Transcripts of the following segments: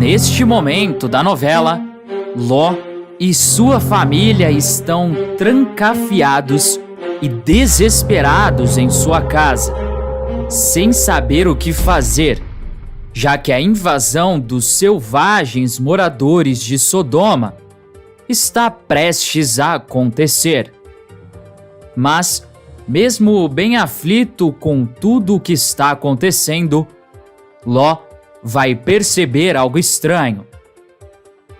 Neste momento da novela, Ló e sua família estão trancafiados e desesperados em sua casa, sem saber o que fazer, já que a invasão dos selvagens moradores de Sodoma está prestes a acontecer. Mas, mesmo bem aflito com tudo o que está acontecendo, Ló vai perceber algo estranho.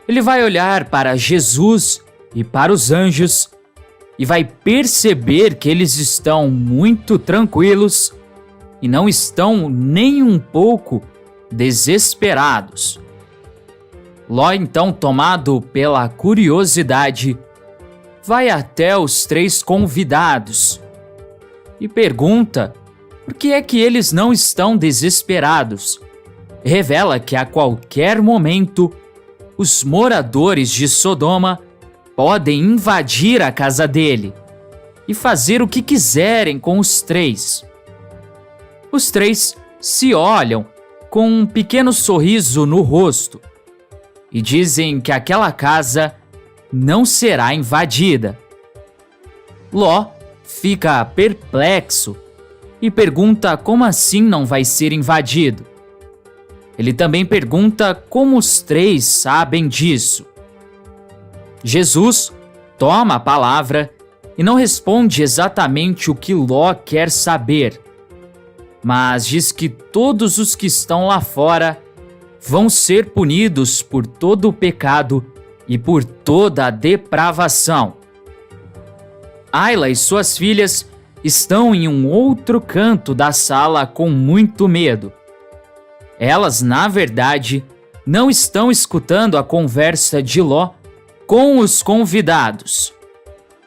Ele vai olhar para Jesus e para os anjos e vai perceber que eles estão muito tranquilos e não estão nem um pouco desesperados. Ló, então, tomado pela curiosidade, vai até os 3 convidados e pergunta por que é que eles não estão desesperados. Revela que a qualquer momento os moradores de Sodoma podem invadir a casa dele e fazer o que quiserem com os 3. Os 3 se olham com um pequeno sorriso no rosto e dizem que aquela casa não será invadida. Ló fica perplexo e pergunta como assim não vai ser invadido. Ele também pergunta como os 3 sabem disso. Jesus toma a palavra e não responde exatamente o que Ló quer saber, mas diz que todos os que estão lá fora vão ser punidos por todo o pecado e por toda a depravação. Ayla e suas filhas estão em um outro canto da sala com muito medo. Elas, na verdade, não estão escutando a conversa de Ló com os convidados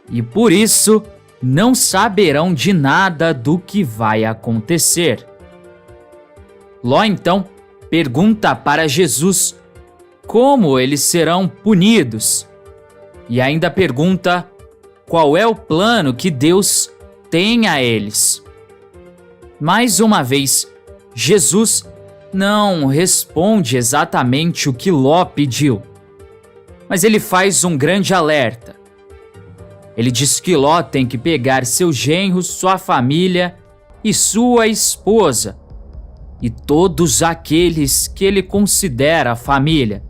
e, por isso, não saberão de nada do que vai acontecer. Ló, então, pergunta para Jesus como eles serão punidos e ainda pergunta qual é o plano que Deus tem a eles. Mais uma vez, Jesus não responde exatamente o que Ló pediu, mas ele faz um grande alerta. Ele diz que Ló tem que pegar seu genro, sua família e sua esposa e todos aqueles que ele considera família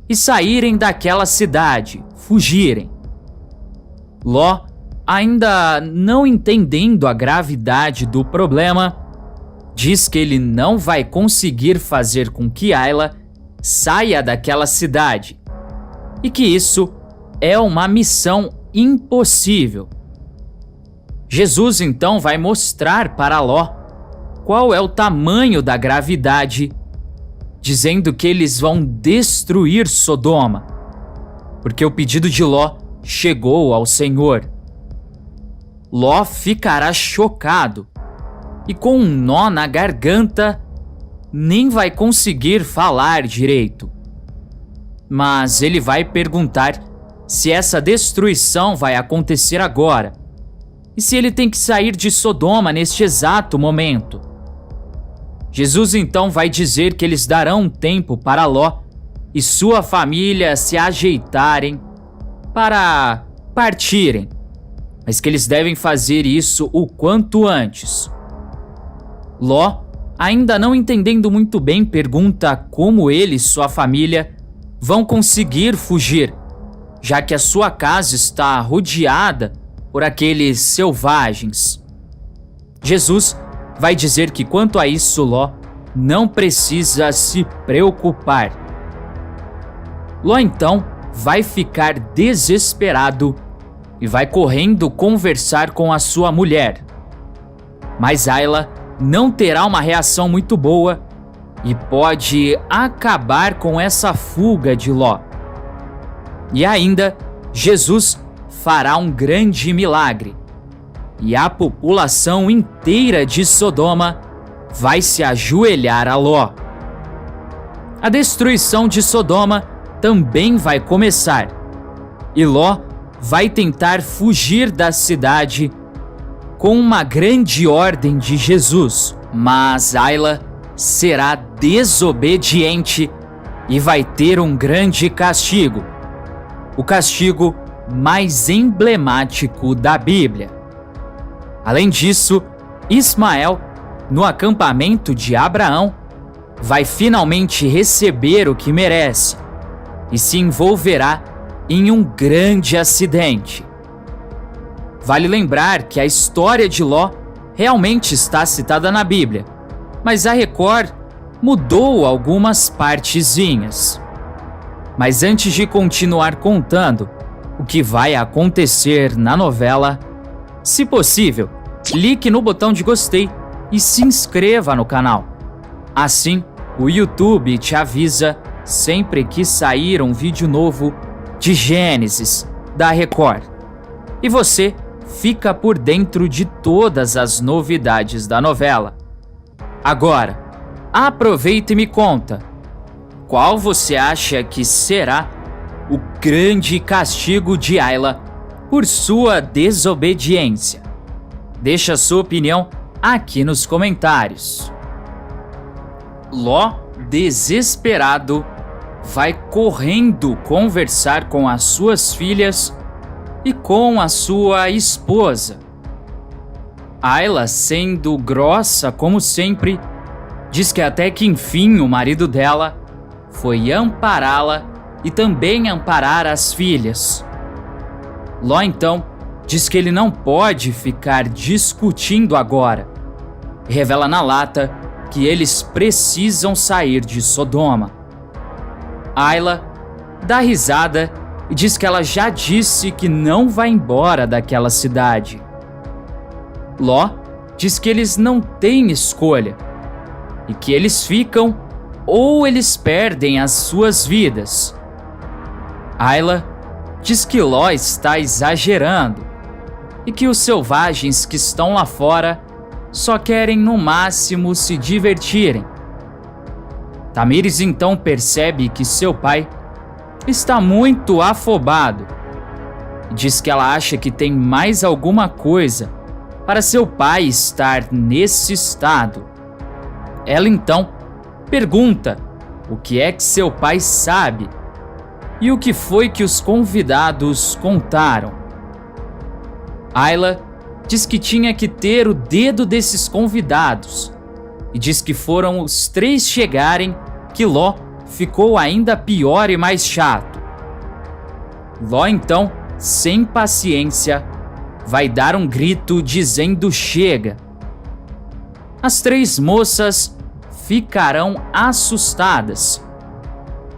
e saírem daquela cidade, fugirem. Ló, ainda não entendendo a gravidade do problema, diz que ele não vai conseguir fazer com que Ayla saia daquela cidade e que isso é uma missão impossível. Jesus então vai mostrar para Ló qual é o tamanho da gravidade, dizendo que eles vão destruir Sodoma, porque o pedido de Ló chegou ao Senhor. Ló ficará chocado e com um nó na garganta nem vai conseguir falar direito. Mas ele vai perguntar se essa destruição vai acontecer agora e se ele tem que sair de Sodoma neste exato momento. Jesus então vai dizer que eles darão um tempo para Ló e sua família se ajeitarem para partirem, mas que eles devem fazer isso o quanto antes. Ló, ainda não entendendo muito bem, pergunta como ele e sua família vão conseguir fugir, já que a sua casa está rodeada por aqueles selvagens. Jesus vai dizer que quanto a isso, Ló não precisa se preocupar. Ló então vai ficar desesperado e vai correndo conversar com a sua mulher. Mas Ayla não terá uma reação muito boa e pode acabar com essa fuga de Ló. E ainda, Jesus fará um grande milagre e a população inteira de Sodoma vai se ajoelhar a Ló. A destruição de Sodoma também vai começar e Ló vai tentar fugir da cidade com uma grande ordem de Jesus, mas Ayla será desobediente e vai ter um grande castigo, o castigo mais emblemático da Bíblia. Além disso, Ismael, no acampamento de Abraão, vai finalmente receber o que merece e se envolverá em um grande acidente. Vale lembrar que a história de Ló realmente está citada na Bíblia, mas a Record mudou algumas partezinhas. Mas antes de continuar contando o que vai acontecer na novela, se possível, clique no botão de gostei e se inscreva no canal. Assim, o YouTube te avisa sempre que sair um vídeo novo de Gênesis da Record. E você fica por dentro de todas as novidades da novela. Agora, aproveita e me conta, qual você acha que será o grande castigo de Ayla por sua desobediência? Deixa sua opinião aqui nos comentários. Ló, desesperado, vai correndo conversar com as suas filhas e com a sua esposa. Ayla, sendo grossa como sempre, diz que até que enfim o marido dela foi ampará-la e também amparar as filhas. Ló então diz que ele não pode ficar discutindo agora e revela na lata que eles precisam sair de Sodoma. Ayla dá risada e diz que ela já disse que não vai embora daquela cidade. Ló diz que eles não têm escolha e que eles ficam ou eles perdem as suas vidas. Ayla diz que Ló está exagerando e que os selvagens que estão lá fora só querem no máximo se divertirem. Tamires então percebe que seu pai está muito afobado e diz que ela acha que tem mais alguma coisa para seu pai estar nesse estado. Ela então pergunta o que é que seu pai sabe e o que foi que os convidados contaram. Ayla diz que tinha que ter o dedo desses convidados e diz que foram os 3 chegarem que Ló ficou ainda pior e mais chato. Ló então, sem paciência, vai dar um grito dizendo chega. As 3 moças ficarão assustadas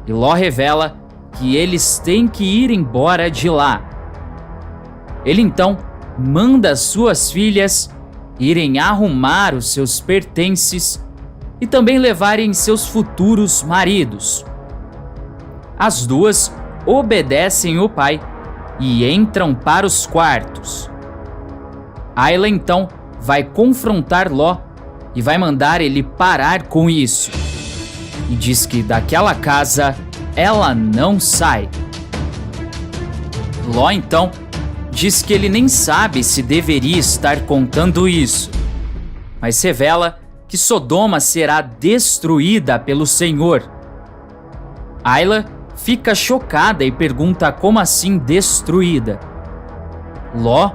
e Ló revela que eles têm que ir embora de lá. Ele então manda suas filhas irem arrumar os seus pertences e também levarem seus futuros maridos. As 2 obedecem o pai e entram para os quartos. Ayla então vai confrontar Ló e vai mandar ele parar com isso. E diz que daquela casa ela não sai. Ló então diz que ele nem sabe se deveria estar contando isso, mas revela que Sodoma será destruída pelo Senhor. Ayla fica chocada e pergunta como assim destruída. Ló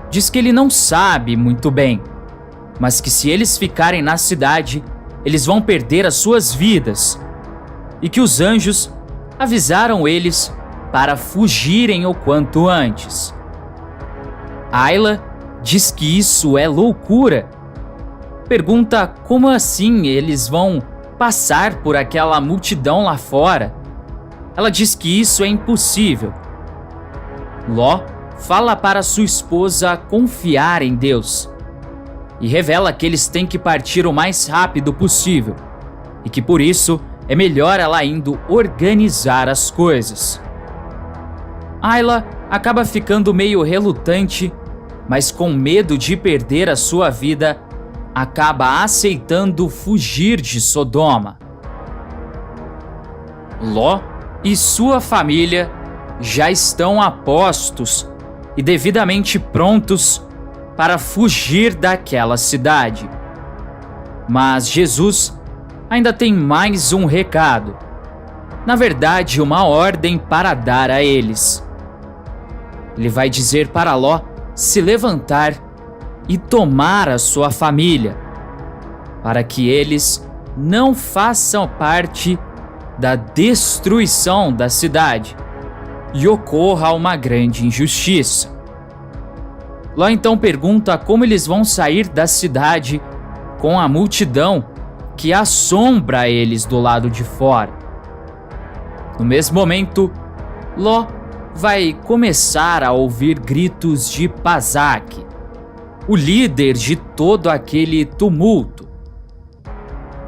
diz que ele não sabe muito bem, mas que se eles ficarem na cidade, eles vão perder as suas vidas e que os anjos avisaram eles para fugirem o quanto antes. Ayla diz que isso é loucura. Pergunta como assim eles vão passar por aquela multidão lá fora. Ela diz que isso é impossível. Ló fala para sua esposa confiar em Deus e revela que eles têm que partir o mais rápido possível e que por isso é melhor ela indo organizar as coisas. Ayla acaba ficando meio relutante, mas com medo de perder a sua vida, acaba aceitando fugir de Sodoma. Ló e sua família já estão a postos e devidamente prontos para fugir daquela cidade. Mas Jesus ainda tem mais um recado. na verdade, uma ordem para dar a eles. Ele vai dizer para Ló se levantar e tomar a sua família, para que eles não façam parte da destruição da cidade e ocorra uma grande injustiça. Ló então pergunta como eles vão sair da cidade com a multidão que assombra eles do lado de fora. No mesmo momento, Ló vai começar a ouvir gritos de Pazaque, o líder de todo aquele tumulto.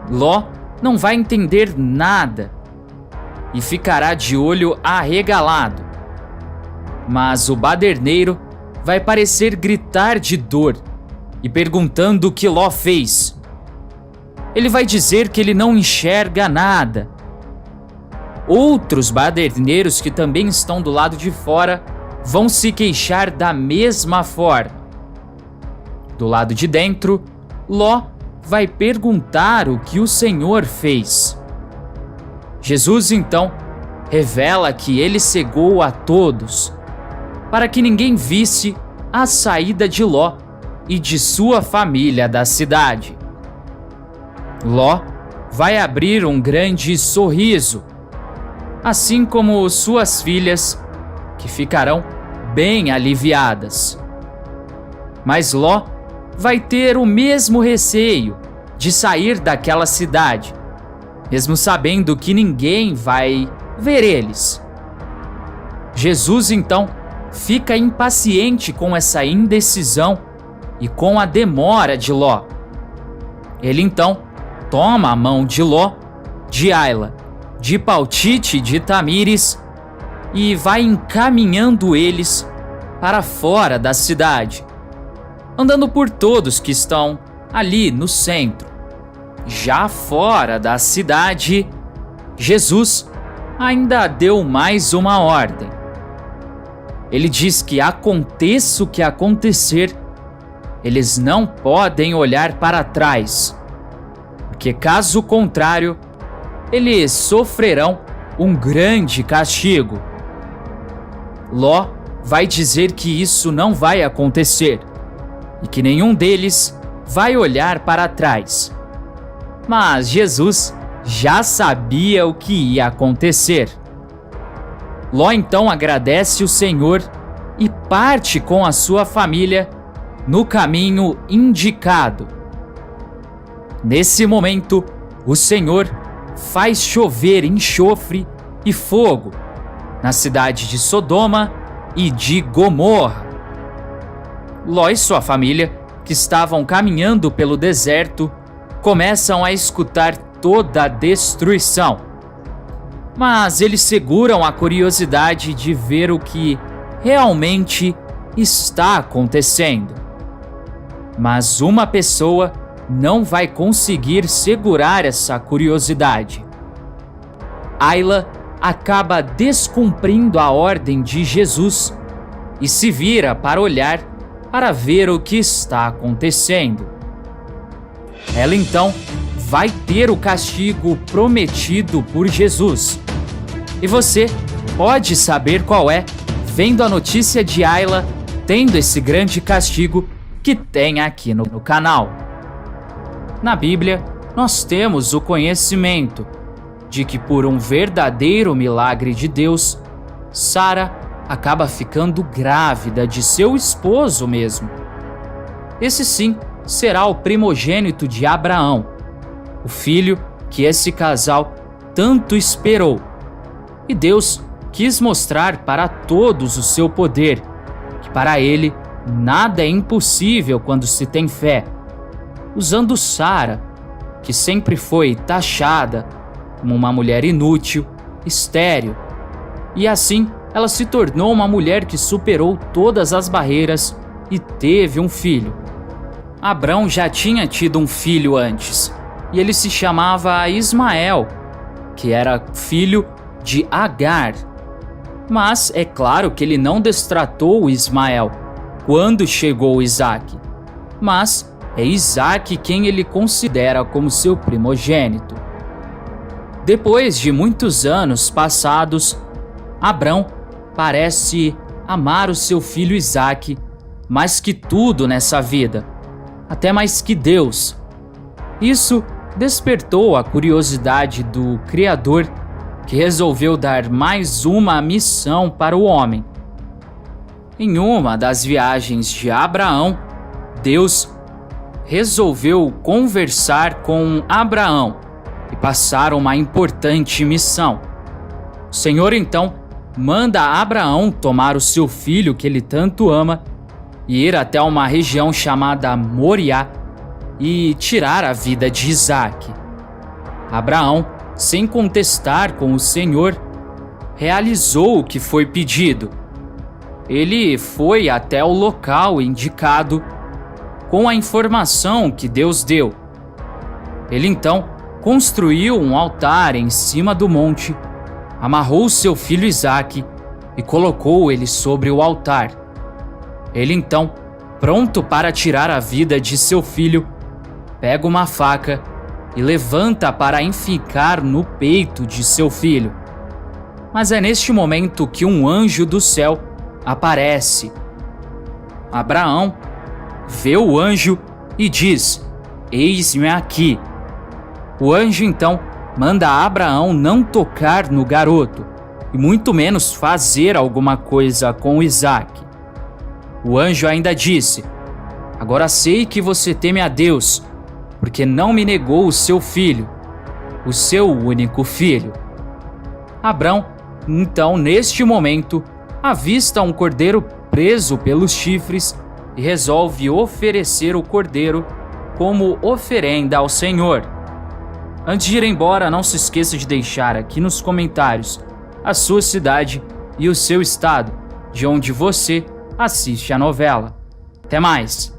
Ló não vai entender nada e ficará de olho arregalado. Mas o baderneiro vai parecer gritar de dor e perguntando o que Ló fez. Ele vai dizer que ele não enxerga nada. Outros baderneiros que também estão do lado de fora vão se queixar da mesma forma. Do lado de dentro, Ló vai perguntar o que o Senhor fez. Jesus então revela que ele cegou a todos, para que ninguém visse a saída de Ló e de sua família da cidade. Ló vai abrir um grande sorriso, assim como suas filhas, que ficarão bem aliviadas. Mas Ló vai ter o mesmo receio de sair daquela cidade, mesmo sabendo que ninguém vai ver eles. Jesus então fica impaciente com essa indecisão e com a demora de Ló. Ele então toma a mão de Ló, de Aila, de Paltite e de Tamires e vai encaminhando eles para fora da cidade, andando por todos que estão ali no centro. Já fora da cidade, Jesus ainda deu mais uma ordem. Ele diz que aconteça o que acontecer, eles não podem olhar para trás, porque caso contrário, eles sofrerão um grande castigo. Ló vai dizer que isso não vai acontecer e que nenhum deles vai olhar para trás. Mas Jesus já sabia o que ia acontecer. Ló então agradece o Senhor e parte com a sua família no caminho indicado. Nesse momento, o Senhor faz chover enxofre e fogo na cidade de Sodoma e de Gomorra. Ló e sua família, que estavam caminhando pelo deserto, começam a escutar toda a destruição. Mas eles seguram a curiosidade de ver o que realmente está acontecendo. Mas uma pessoa não vai conseguir segurar essa curiosidade. Aila acaba descumprindo a ordem de Jesus e se vira para olhar para ver o que está acontecendo. Ela então vai ter o castigo prometido por Jesus. E você pode saber qual é, vendo a notícia de Aila tendo esse grande castigo que tem aqui no canal. Na Bíblia, nós temos o conhecimento de que por um verdadeiro milagre de Deus, Sara acaba ficando grávida de seu esposo mesmo. Esse sim será o primogênito de Abraão, o filho que esse casal tanto esperou. E Deus quis mostrar para todos o seu poder, que para ele nada é impossível quando se tem fé, usando Sara, que sempre foi taxada como uma mulher inútil, estéril, e assim ela se tornou uma mulher que superou todas as barreiras e teve um filho. Abrão já tinha tido um filho antes, e ele se chamava Ismael, que era filho de Agar. Mas é claro que ele não destratou Ismael quando chegou Isaque, mas é Isaque quem ele considera como seu primogênito. Depois de muitos anos passados, Abrão parece amar o seu filho Isaque mais que tudo nessa vida, até mais que Deus. Isso despertou a curiosidade do Criador, que resolveu dar mais uma missão para o homem. Em uma das viagens de Abraão, Deus resolveu conversar com Abraão e passar uma importante missão. O Senhor então manda Abraão tomar o seu filho que ele tanto ama e ir até uma região chamada Moriá e tirar a vida de Isaque. Abraão, sem contestar com o Senhor, realizou o que foi pedido. Ele foi até o local indicado com a informação que Deus deu. Ele então construiu um altar em cima do monte, amarrou seu filho Isaque e colocou ele sobre o altar. Ele então, pronto para tirar a vida de seu filho, pega uma faca e levanta para enficar no peito de seu filho. Mas é neste momento que um anjo do céu aparece. Abraão vê o anjo e diz: "Eis-me aqui." O anjo então manda Abraão não tocar no garoto e muito menos fazer alguma coisa com Isaque. O anjo ainda disse: "Agora sei que você teme a Deus, porque não me negou o seu filho, o seu único filho." Abrão, então, neste momento, avista um cordeiro preso pelos chifres e resolve oferecer o cordeiro como oferenda ao Senhor. Antes de ir embora, não se esqueça de deixar aqui nos comentários a sua cidade e o seu estado, de onde você assiste a novela. Até mais!